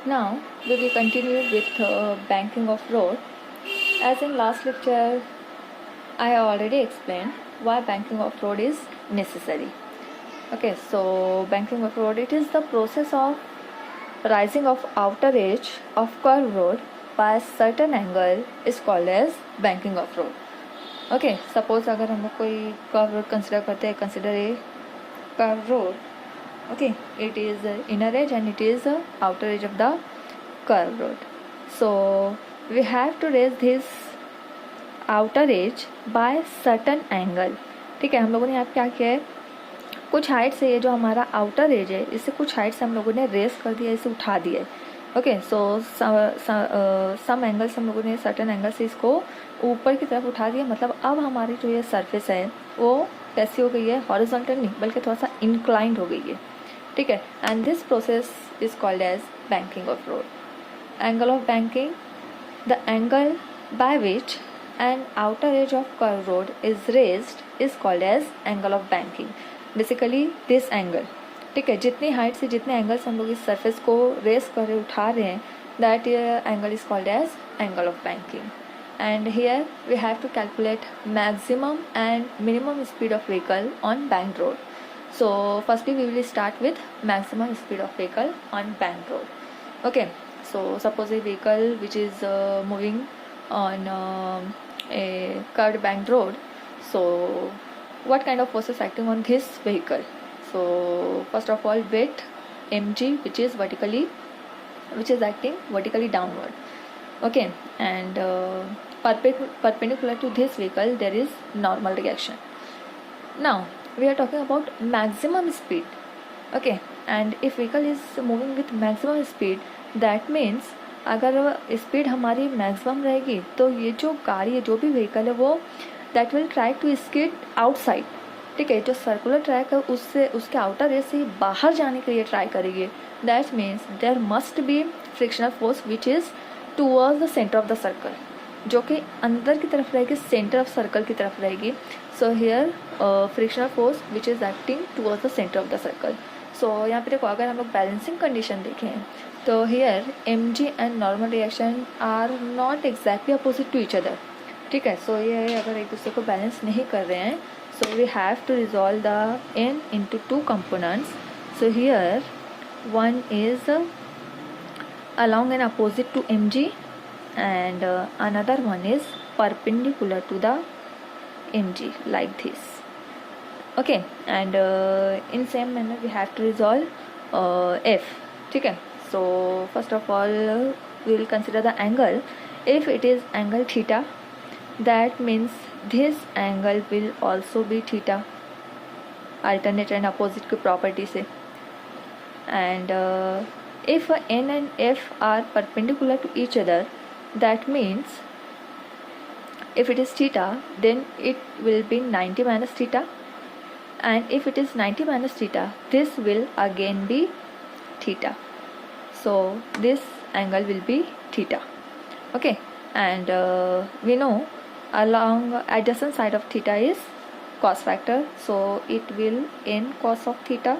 Now we will continue with banking of road. As in last lecture, I already explained why banking of road is necessary. Okay, so banking of road, it is the process of rising of outer edge of curved road by a certain angle is called as banking of road. Okay, suppose अगर हम लोग कोई curve road consider करते हैं, consider a curve road. Okay, it is the inner edge and it is the outer edge of the curve road. So we have to raise this outer edge by certain angle. ठीक है, हम लोगों ने यहाँ क्या किया है, कुछ हाइट से ये जो हमारा आउटर एज है इसे कुछ हाइट से हम लोगों ने रेस कर दिया, इसे उठा दिया है. ओके, सो सम एंगल से हम लोगों ने सर्टन एंगल से इसको ऊपर की तरफ उठा दिया. मतलब अब हमारी जो ये सरफेस है वो कैसी हो गई है, हॉरिजॉन्टल नहीं बल्कि थोड़ा सा इंक्लाइंड हो गई है. ठीक है, and this process is called as banking of road. Angle of banking, the angle by which an outer edge of curve road is raised is called as angle of banking. Basically this angle, ठीक है, जितनी height से जितने angle से हम लोग इस surface को रेस कर रहे उठा रहे हैं, that angle is called as angle of banking. And here we have to calculate maximum and minimum speed of vehicle on banked road. So firstly we will start with maximum speed of vehicle on banked road. Okay, so suppose a vehicle which is moving on a curved banked road. So what kind of force is acting on this vehicle? So first of all, weight mg, which is acting vertically downward. Okay, and perpendicular to this vehicle there is normal reaction. Now we are talking about maximum speed. Okay, and if vehicle is moving with maximum speed, that means अगर speed हमारी maximum रहेगी तो ये जो गाड़ी है, जो भी व्हीकल है, वो that will try to skid outside. ठीक है, जो सर्कुलर ट्रैक है उससे उसके आउटर एज से बाहर जाने के लिए ट्राई करेगी. That means there must be frictional force which is towards the centre of the circle, जो कि अंदर की तरफ रहेगी, सेंटर ऑफ सर्कल की तरफ रहेगी. So here frictional force which is acting towards the centre of the circle. So यहाँ पे देखो, अगर हम लोग बैलेंसिंग कंडीशन देखें तो here M G and normal reaction are not exactly opposite to each other. ठीक है, सो ये अगर एक दूसरे को बैलेंस नहीं कर रहे हैं, so we have to resolve the N into two components. So here one is along an opposite to mg and another one is perpendicular to the mg like this. Okay, and in same manner we have to resolve f. ठीक है, so first of all we will consider the angle. If it is angle theta, that means this angle will also be theta, alternate and opposite की property से. And if n and f are perpendicular to each other, that means if it is theta, then it will be 90 minus theta, and if it is 90 minus theta, this will again be theta. So this angle will be theta. Okay, and we know along adjacent side of theta is cos factor, so it will n cos of theta,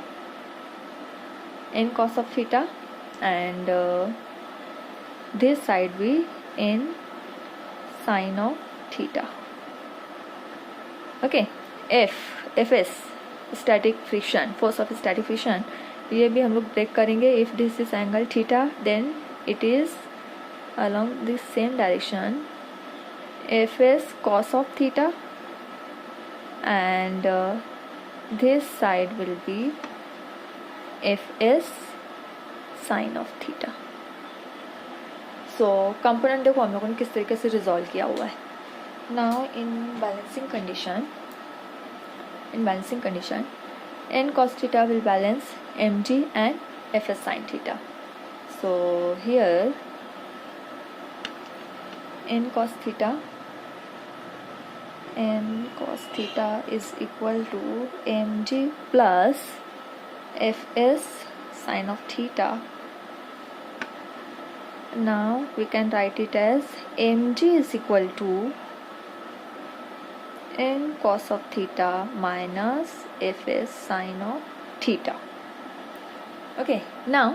and this side be in sin of theta. Okay, fs static friction, force of static friction, ये भी हम लोग break करेंगे. If this is angle theta, then it is along this same direction fs cos of theta, and this side will be fs sine of theta. So component देखो हम लोगों ने किस तरीके से रिजॉल्व किया हुआ है. Now in balancing condition N cos theta will balance M G and F S sine theta. So here N cos theta is equal to M G plus F S sin of theta. Now we can write it as mg is equal to n cos of theta minus fs sin of theta. Okay, now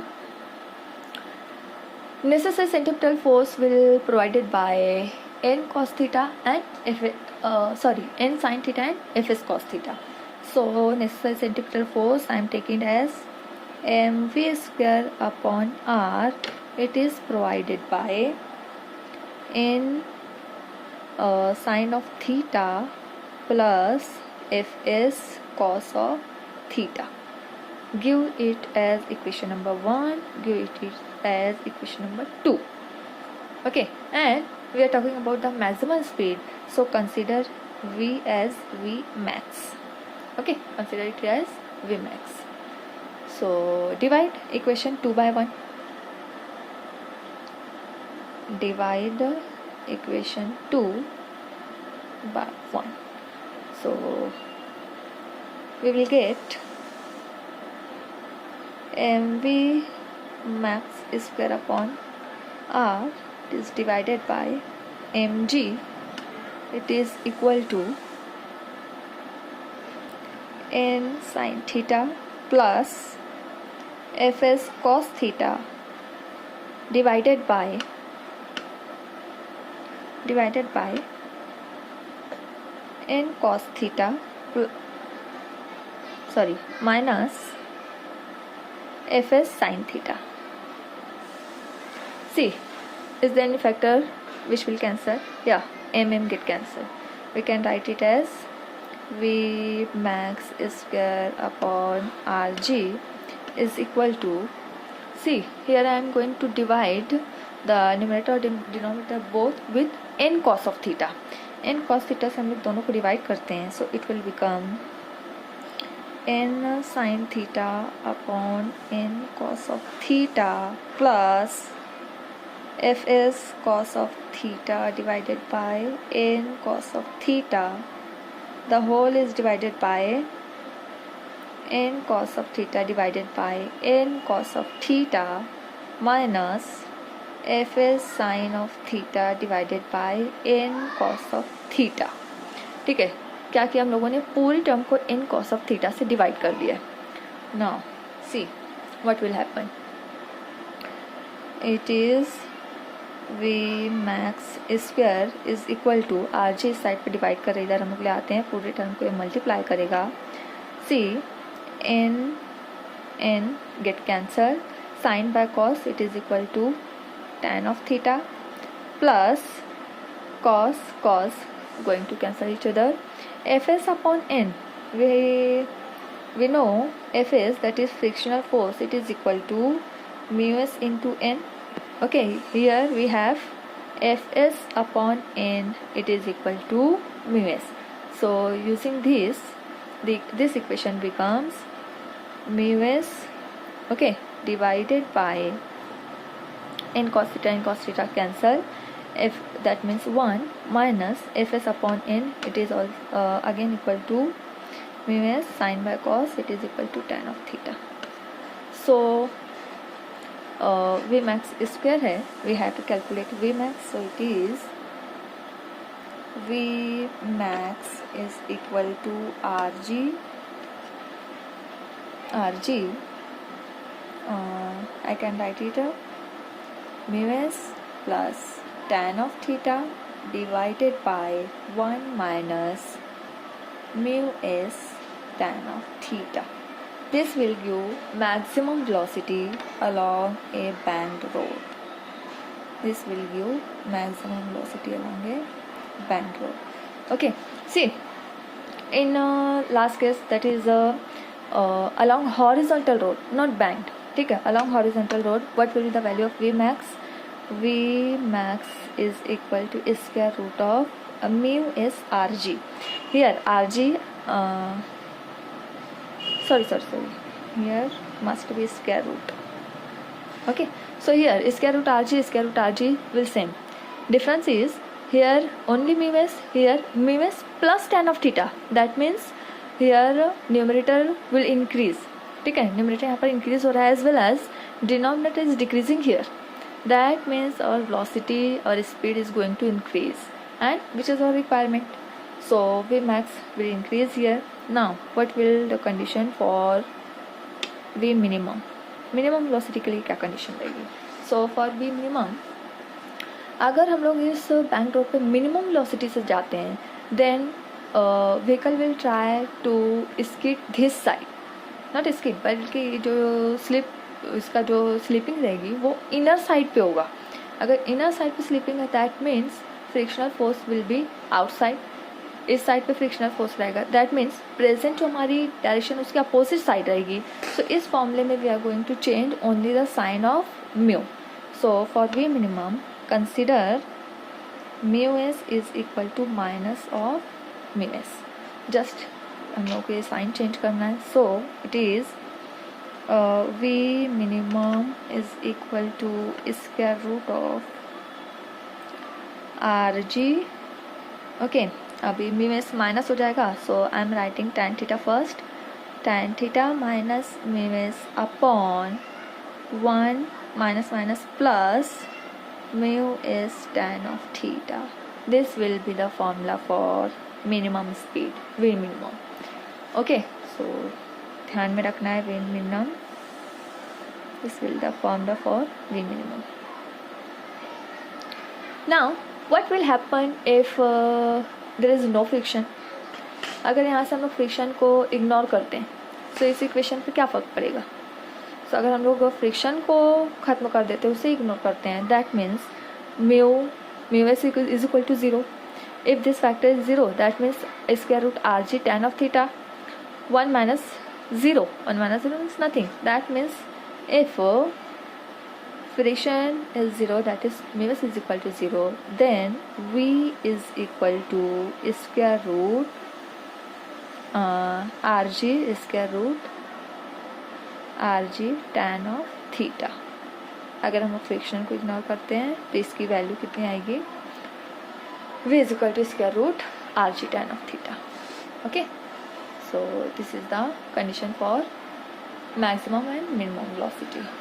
necessary centripetal force will provided by n cos theta and n sin theta and fs cos theta. So necessary centripetal force I am taking as mv square upon r. It is provided by n sine of theta plus fs cos of theta. Give it as equation number 1, give it as equation number 2. Okay, and we are talking about the maximum speed, so consider v as v max. Okay, consider it as v max. So divide equation 2 by 1. Divide equation 2 by 1. So we will get mv max square upon r, it is divided by mg, it is equal to n sin theta plus fs cos theta divided by n cos theta minus fs sin theta. See, is there any factor which will cancel? Yeah, get cancelled. We can write it as v max square upon rg is equal to, see here I am going to divide the numerator और denominator both with n cos of theta. n cos theta से हम लोग दोनों को divide करते हैं, so it will become n sin theta upon n cos of theta plus fs cos of theta divided by n cos of theta. The whole is divided by n cos of theta divided by n cos of theta minus fs sin of theta divided by n cos of theta. ठीक है, क्या किया हम लोगों ने, पूरी term को n cos of theta से डिवाइड कर दिया. Now see what will happen. It is v max square is equal to rg इस साइड पे डिवाइड कर, इधर हम लोग ले आते हैं, पूरे टर्म को मल्टीप्लाई करेगा. see n get cancelled, sin by cos it is equal to tan of theta plus cos going to cancel each other. fs upon n, we know fs, that is frictional force, it is equal to mu s into n. Okay, here we have fs upon n, it is equal to mu s. So using this, this equation becomes mu s, okay, divided by n cos theta cancel, f that means 1 minus fs upon n, it is all again equal to mu s sin by cos, it is equal to tan of theta. So v max square है, we have to calculate v max, so it is v max is equal to rg I can write it up, mu s plus tan of theta divided by 1 minus mu s tan of theta. This will give maximum velocity along a banked road. This will give maximum velocity along a banked road. Okay, see, in last case, that is along horizontal road, not banked. ठीक है, along horizontal road, what will be the value of v max? v max is equal to square root of mu s rg. Here rg sorry, here must be square root. Okay, so here square root rg will same. Difference is here only mu s, here mu s plus tan of theta. That means here numerator will increase. ठीक है, numerator यहाँ पर increase हो रहा है, as well as denominator is decreasing here. That means our velocity or speed is going to increase, and which is our requirement. So v max will increase here. Now what will the condition for v minimum? Minimum velocity के लिए क्या condition रहेगी? So for B minimum, अगर हम लोग इस bank road पे minimum velocity से जाते हैं then vehicle will try to skid this side, not skid बल्कि जो स्लिप, इसका जो स्लिपिंग रहेगी वो इनर साइड पे होगा. अगर इनर साइड पे स्लिपिंग है that means frictional force will be outside. इस साइड पे फ्रिक्शनल फोर्स रहेगा दैट मीन्स प्रेजेंट जो हमारी डायरेक्शन उसकी अपोजिट साइड रहेगी. सो इस फॉर्मूले में we are going to change only the sign of mu. So for v minimum consider mu S is equal to minus of mu s. Just हम लोग को ये साइन चेंज करना है. So it is v minimum is equal to square root of r g. Okay, अभी mu s minus हो जाएगा. So I am writing tan theta first. tan theta minus mu s upon 1 minus minus plus mu s tan of theta. This will be the formula for minimum speed, v minimum. Okay, so ध्यान में रखना है v minimum. This will the formula for v minimum. Now what will happen if there is no friction? अगर यहाँ से हम लोग friction को इग्नोर करते हैं तो इस इक्वेशन पे क्या फ़र्क पड़ेगा. सो अगर हम लोग फ्रिक्शन को ख़त्म कर देते हैं, उसे इग्नोर करते हैं, that means mu S is equal to 0. If this factor is 0 that means square root R G tan of theta. 1 minus 0 means nothing. That means if friction is 0, that is mu s is equal to 0, then v is equal to square root rg square root rg tan of theta. अगर हम friction को ignore करते हैं तो इसकी value कितनी आएगी, v is equal to square root rg tan of theta. Okay, so this is the condition for maximum and minimum velocity.